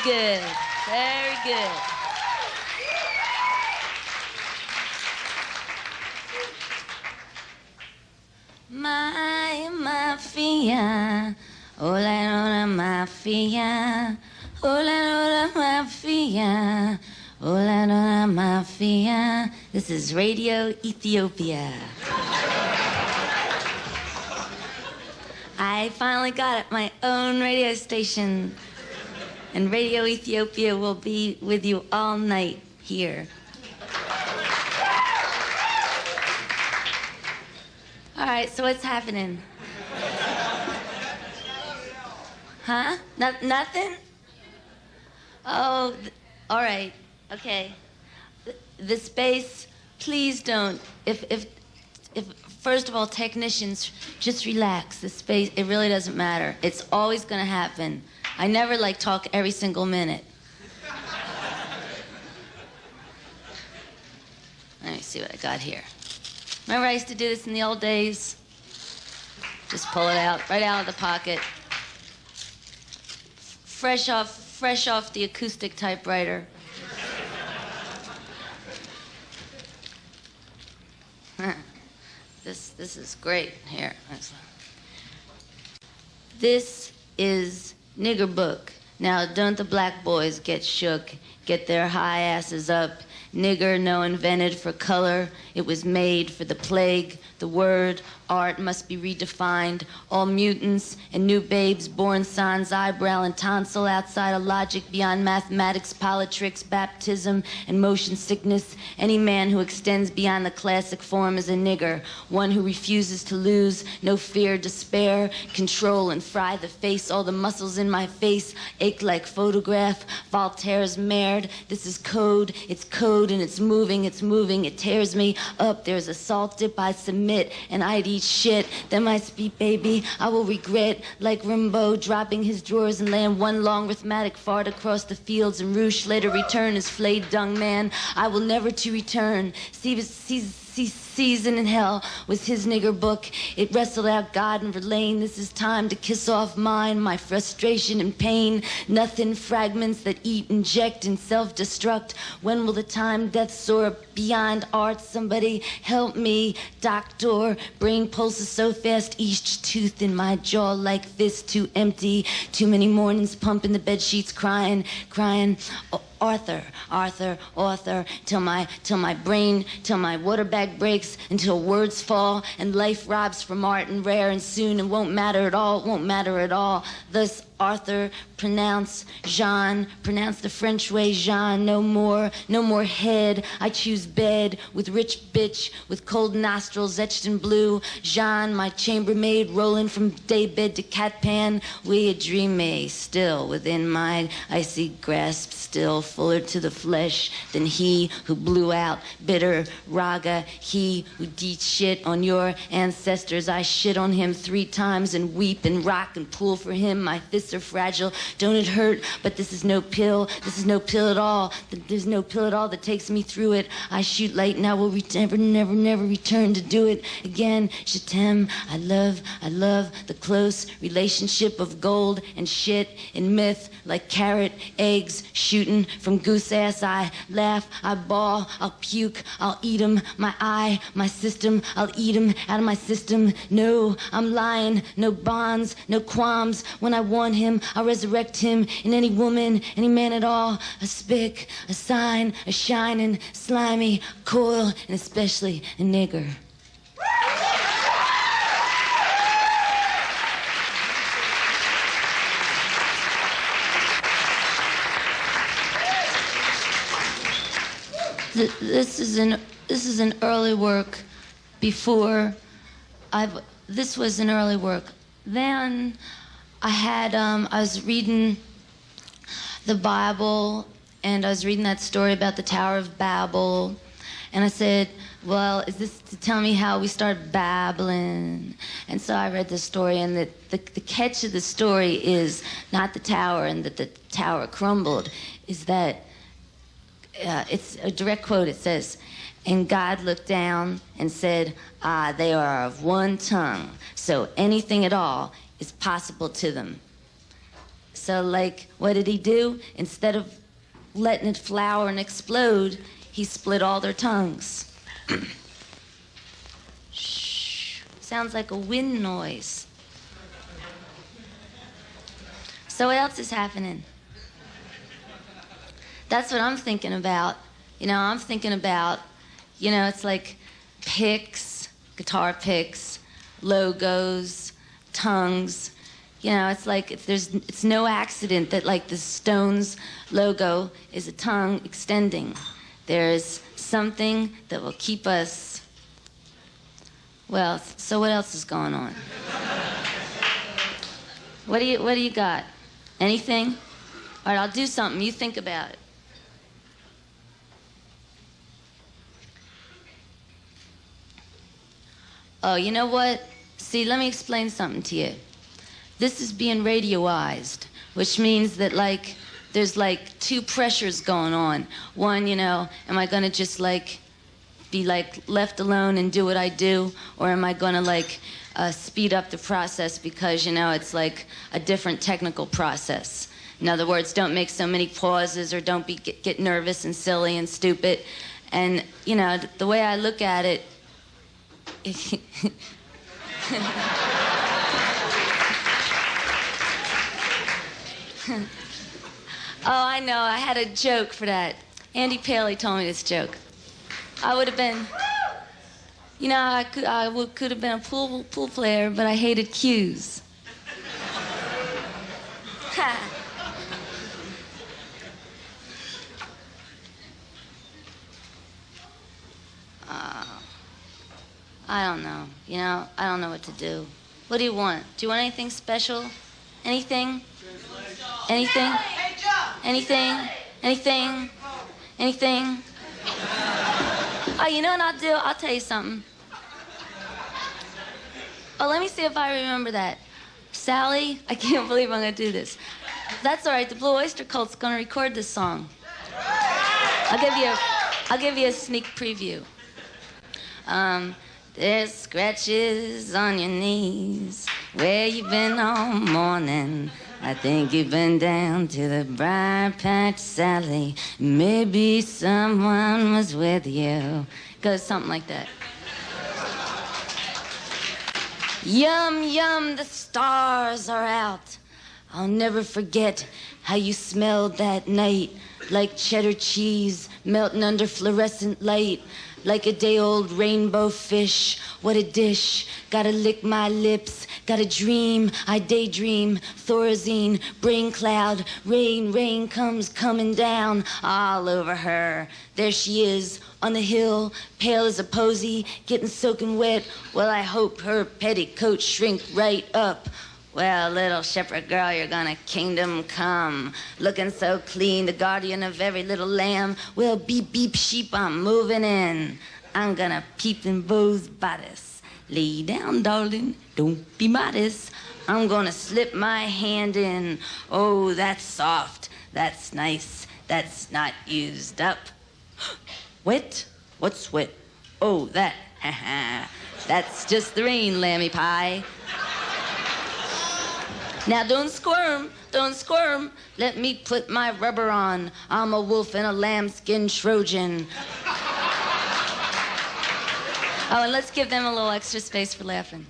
good. Very good. My Mafia, hola, Mafia, hola, Mafia, hola, Mafia. This is Radio Ethiopia. I finally got my own radio station, and Radio Ethiopia will be with you all night here. All right, so what's happening? Huh? Nothing? Oh, all right, okay. The space, please don't. If first of all, technicians, just relax. The space, it really doesn't matter. It's always gonna happen. I never talk every single minute. Let me see what I got here. Remember I used to do this in the old days? Just pull it out, right out of the pocket. Fresh off the acoustic typewriter. This is great. Here. This is Nigger Book. Now, don't the black boys get shook, get their high asses up. Nigger, no invented for color. It was made for the plague. The word, art, must be redefined. All mutants and new babes born sans eyebrow and tonsil outside of logic beyond mathematics, politricks, baptism, and motion sickness. Any man who extends beyond the classic form is a nigger. One who refuses to lose, no fear, despair, control and fry the face. All the muscles in my face ache like photograph. Voltaire's marred. This is code. It's code and it's moving. It tears me up. There's a salt dip. I submit and I'd eat shit. Then my speak, baby, I will regret, like Rimbaud dropping his drawers and laying one long rhythmic fart across the fields and roosh. Later return as flayed dung man. I will never to return. Season in hell was his nigger book. It wrestled out God and Verlaine. This is time to kiss off mine, my frustration and pain. Nothing, fragments that eat, inject, and self-destruct. When will the time death soar beyond art? Somebody help me, doctor. Brain pulses so fast, each tooth in my jaw like this, too empty. Too many mornings pumping the bed sheets, crying. Arthur, till my water bag breaks, until words fall, and life robs from art and rare and soon, and won't matter at all. Thus Arthur, pronounce the French way, Jean, no more head. I choose bed with rich bitch, with cold nostrils etched in blue. Jean, my chambermaid, rolling from daybed to cat pan. We a dream may still within my icy grasp, still fuller to the flesh than he who blew out bitter raga. He who did shit on your ancestors. I shit on him 3 times and weep and rock and pull for him. My fists are fragile. Don't it hurt? But this is no pill. This is no pill at all. There's no pill at all that takes me through it. I shoot light and I will never return to do it again. Je t'aime. I love the close relationship of gold and shit and myth, like carrot, eggs, shooting from goose ass. I laugh, I bawl, I'll puke, I'll eat 'em. My eye, my system, I'll eat 'em out of my system. No, I'm lying, no bonds, no qualms. When I want him, I'll resurrect him in any woman, any man at all. A spick, a sign, a shining, slimy coil, and especially a nigger. This is an early work before this was an early work. Then I was reading the Bible, and I was reading that story about the Tower of Babel, and I said, well, is this to tell me how we start babbling? And so I read the story, and the catch of the story is not the tower and that the tower crumbled, is that it's a direct quote. It says, and God looked down and said, they are of one tongue, so anything at all is possible to them. So, like, what did he do? Instead of letting it flower and explode, he split all their tongues. Shh. Sounds like a wind noise. So what else is happening? That's what I'm thinking about. You know, I'm thinking about, you know, it's like picks, guitar picks, logos, tongues. You know, it's like it's no accident that like the Stones logo is a tongue extending. There's something that will keep us. Well, so what else is going on? What do you got? Anything? All right, I'll do something. You think about it. Oh, you know what? See, let me explain something to you. This is being radioized, which means that, like, there's, like, two pressures going on. One, you know, am I going to just, like, be, like, left alone and do what I do? Or am I going to, like, speed up the process because, you know, it's, like, a different technical process? In other words, don't make so many pauses or don't get nervous and silly and stupid. And, you know, the way I look at it, oh, I know. I had a joke for that. Andy Paley told me this joke. I would have been, you know, I could have been a pool player, but I hated cues. I don't know. You know, I don't know what to do. What do you want? Do you want anything special? Anything? Anything? Anything? Anything? Anything? Oh, you know what I'll do? I'll tell you something. Oh, let me see if I remember that. Sally, I can't believe I'm gonna do this. That's all right. The Blue Oyster Cult's gonna record this song. I'll give you a sneak preview. There's scratches on your knees where you've been all morning. I think you've been down to the Briar Patch, Sally. Maybe someone was with you. Goes something like that. Yum, yum, the stars are out. I'll never forget how you smelled that night, like cheddar cheese melting under fluorescent light. Like a day-old rainbow fish, what a dish. Gotta lick my lips, gotta dream, I daydream. Thorazine, brain cloud, rain comes coming down all over her. There she is, on the hill, pale as a posy, getting soaking wet. Well, I hope her petticoats shrink right up. Well, little shepherd girl, you're gonna kingdom come. Looking so clean, the guardian of every little lamb. Well, beep, beep, sheep, I'm moving in. I'm gonna peep in Beau's bodice. Lay down, darling, don't be modest. I'm gonna slip my hand in. Oh, that's soft, that's nice, that's not used up. Wet? What's wet? Oh, that, that's just the rain, lammy pie. Now don't squirm, don't squirm. Let me put my rubber on. I'm a wolf in a lambskin Trojan. Oh, and let's give them a little extra space for laughing.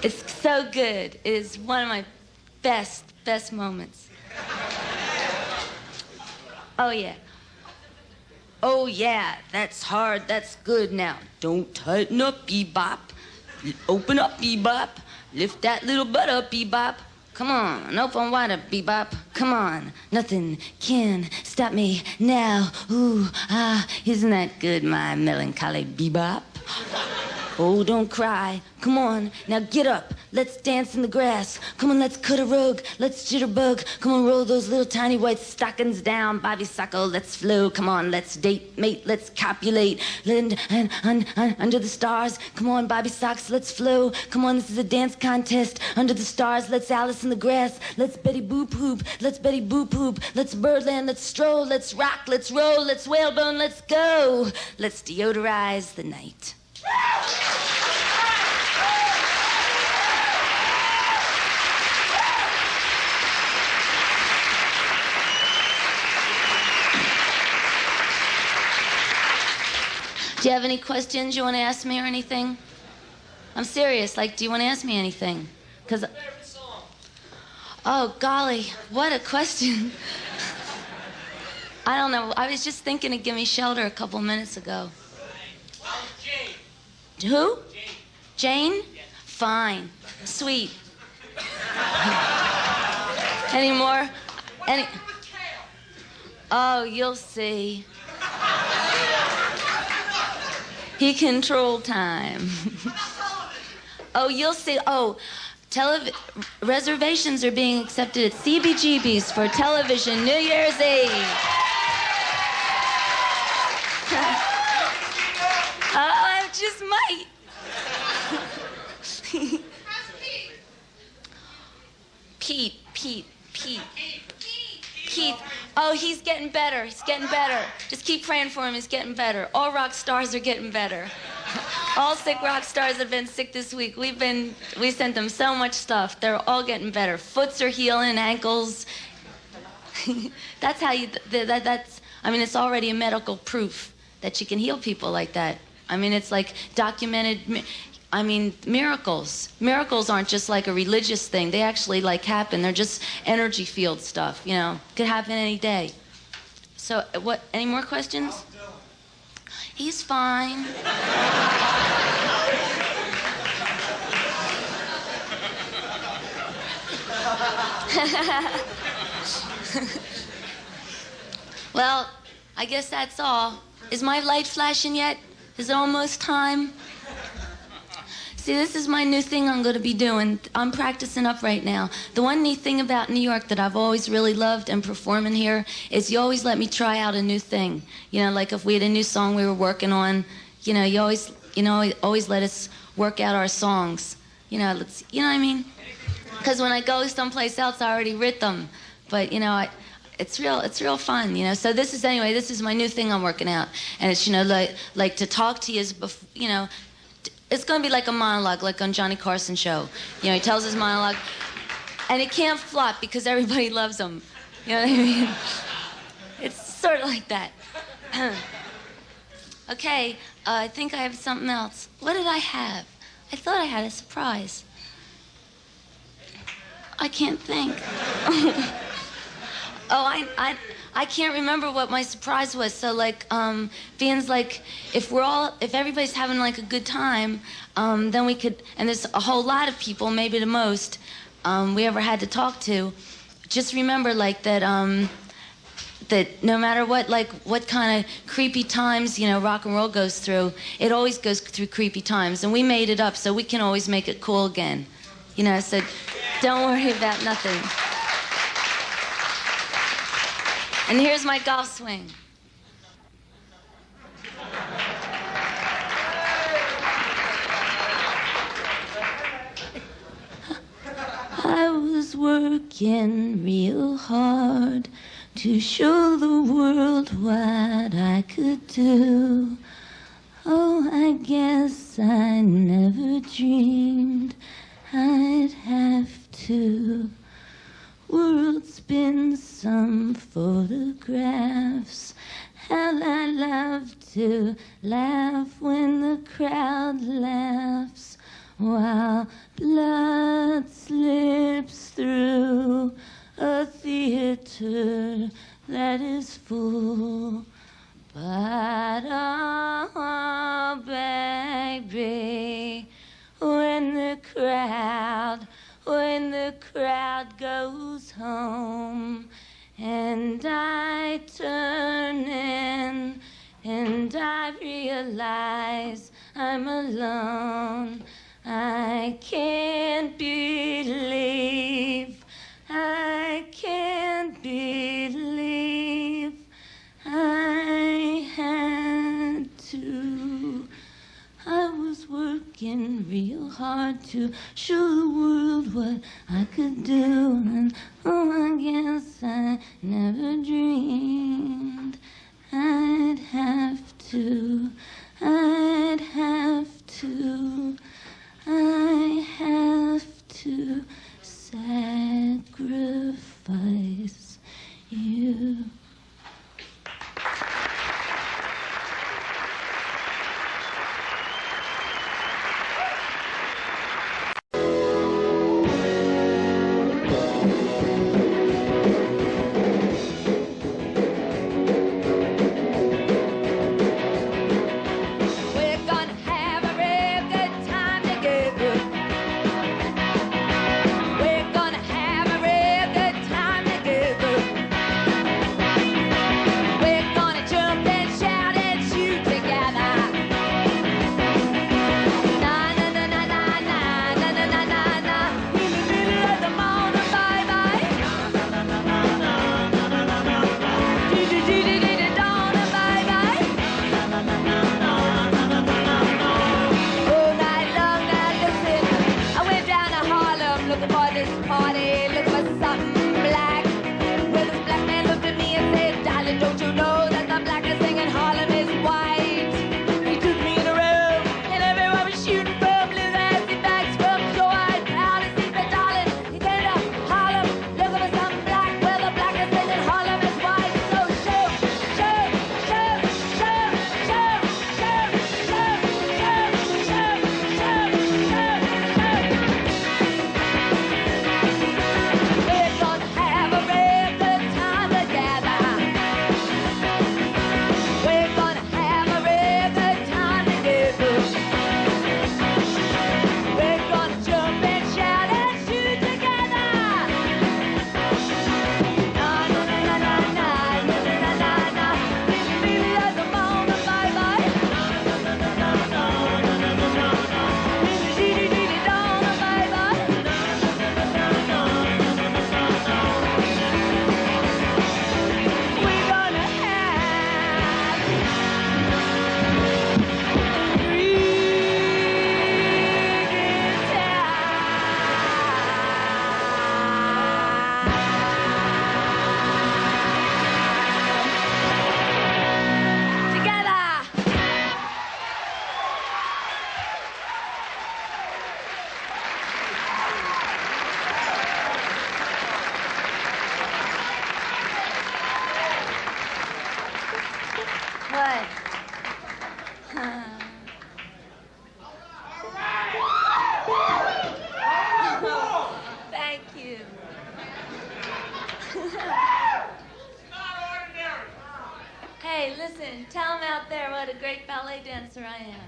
It's so good. It is one of my best moments. Oh, yeah. Oh, yeah, that's hard, that's good. Now, don't tighten up, bebop. Open up, bebop. Lift that little butt up, bebop. Come on, open wide up, bebop. Come on, nothing can stop me now. Ooh, ah, isn't that good, my melancholy bebop? Oh, don't cry. Come on, now get up. Let's dance in the grass. Come on, let's cut a rug. Let's jitterbug. Come on, roll those little tiny white stockings down. Bobby suckle, let's flow. Come on, let's date, mate, let's copulate. And under the stars. Come on, Bobby socks, let's flow. Come on, this is a dance contest. Under the stars, let's Alice in the grass. Let's Betty Boop Hoop. Let's Betty Boop Hoop. Let's Birdland, let's stroll. Let's rock, let's roll. Let's whalebone, let's go. Let's deodorize the night. Do you have any questions you want to ask me or anything? I'm serious. Like, do you want to ask me anything? Because. Oh, golly, what a question. I don't know. I was just thinking of Gimme Shelter a couple minutes ago. Jane. Who? Jane. Jane? Yes. Fine. Sweet. Any more? Any? Oh, you'll see. He controlled time. Oh, you'll see. Oh, reservations are being accepted at CBGB's for television New Year's Eve. Oh, I just might. Pete. Keith. Oh, he's getting better. He's getting better. Just keep praying for him. He's getting better. All rock stars are getting better. All sick rock stars have been sick this week. We sent them so much stuff. They're all getting better. Foots are healing, ankles. That's how you. I mean, it's already a medical proof that you can heal people like that. I mean, it's like documented. I mean, miracles. Miracles aren't just like a religious thing. They actually like happen. They're just energy field stuff, you know. Could happen any day. So, what? Any more questions? He's fine. Well, I guess that's all. Is my light flashing yet? Is it almost time? See, this is my new thing I'm going to be doing. I'm practicing up right now. The one neat thing about New York that I've always really loved and performing here is you always let me try out a new thing. You know, like if we had a new song we were working on, you know, you always let us work out our songs. You know what I mean? Because when I go someplace else, I already writ them. But, you know, it's real fun, you know. So this is my new thing I'm working out. And it's, you know, like to talk to you is, you know, it's going to be like a monologue, like on Johnny Carson's show. You know, he tells his monologue, and it can't flop because everybody loves him. You know what I mean? It's sort of like that. Okay, I think I have something else. What did I have? I thought I had a surprise. I can't think. Oh, I can't remember what my surprise was. So like, being like, if everybody's having like a good time, then we could, and there's a whole lot of people, maybe the most, we ever had to talk to. Just remember like that, that no matter what kind of creepy times, you know, rock and roll goes through, it always goes through creepy times, and we made it up, so we can always make it cool again. You know, so don't worry about nothing. And here's my golf swing. I was working real hard to show the world what I could do. Oh, I guess I never dreamed I'd have to. World spin some photographs. How I love to laugh when the crowd laughs, while blood slips through a theater that is full. But oh, baby, when the crowd goes home, and I turn in, and I realize I'm alone, I can't believe I had to. I was working real hard to show the world what I could do, and oh, I guess I never dreamed I'd have to sacrifice you. Thank you. Hey, listen, tell them out there what a great ballet dancer I am.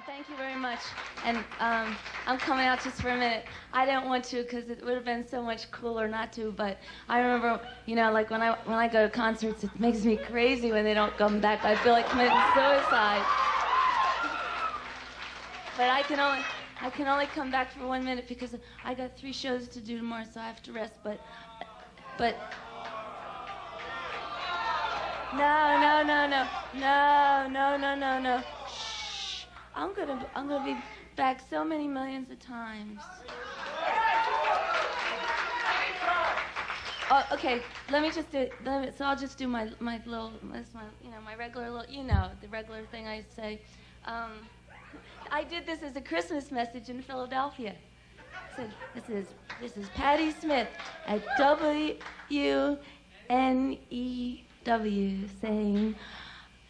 Thank you very much. And I'm coming out just for a minute. I don't want to because it would have been so much cooler not to, but I remember, you know, like when I go to concerts, it makes me crazy when they don't come back. I feel like committing suicide. But I can only come back for 1 minute because I got 3 shows to do tomorrow, so I have to rest. But no. Shh. I'm gonna be back so many millions of times. Oh, okay. Let me just do. So I'll just do my little, my regular little, the regular thing I say. I did this as a Christmas message in Philadelphia. It said, this is Patti Smith at WNEW saying,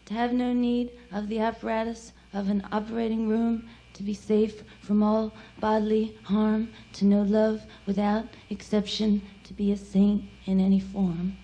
to have no need of the apparatus of an operating room, to be safe from all bodily harm, to know love without exception, to be a saint in any form.